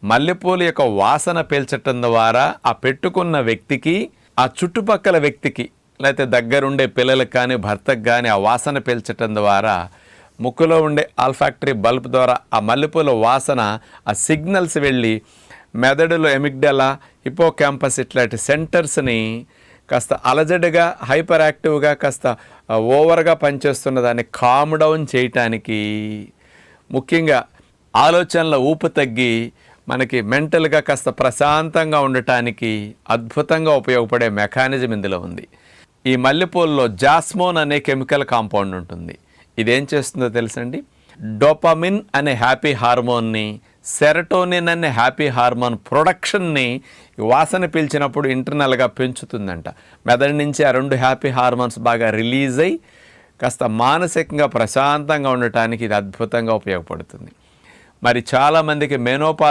మల్లెపూలు యొక్క వాసన పీల్చటం ద్వారా ఆ పెట్టుకున్న వ్యక్తికి, ఆ చుట్టుపక్కల వ్యక్తికి, లేకపోతే దగ్గరుండే పిల్లలకు కానీ భర్తకు కానీ ఆ వాసన పీల్చటం ద్వారా ముక్కులో ఉండే ఆల్ఫాక్టరీ బల్బ్ ద్వారా ఆ మల్లెపూల వాసన, ఆ సిగ్నల్స్ వెళ్ళి మెదడులో ఎమిగ్డలా, హిపోకాంపస్ ఇట్లాంటి సెంటర్స్ని కాస్త అలజడిగా, హైపర్ యాక్టివ్గా, కాస్త ఓవర్గా పనిచేస్తున్న దాన్ని కామ్ డౌన్ చేయటానికి, ముఖ్యంగా ఆలోచనల ఊపు తగ్గి మనకి మెంటల్గా కాస్త ప్రశాంతంగా ఉండటానికి అద్భుతంగా ఉపయోగపడే మెకానిజం ఇందులో ఉంది. ఈ మల్లెపూలలో జాస్మోన్ అనే కెమికల్ కాంపౌండ్ ఉంటుంది. ఇదేం చేస్తుందో తెలుసండి, డోపమిన్ అనే హ్యాపీ హార్మోన్ని, సెరటోనిన్ అనే హ్యాపీ హార్మోన్ ప్రొడక్షన్ని వాసన పీల్చినప్పుడు ఇంటర్నల్గా పెంచుతుందంట. మెదడు నుంచి ఆ రెండు హ్యాపీ హార్మోన్స్ బాగా రిలీజ్ అయ్యి కాస్త మానసికంగా ప్రశాంతంగా ఉండటానికి ఇది అద్భుతంగా ఉపయోగపడుతుంది. మరి చాలామందికి మెనోపాజ్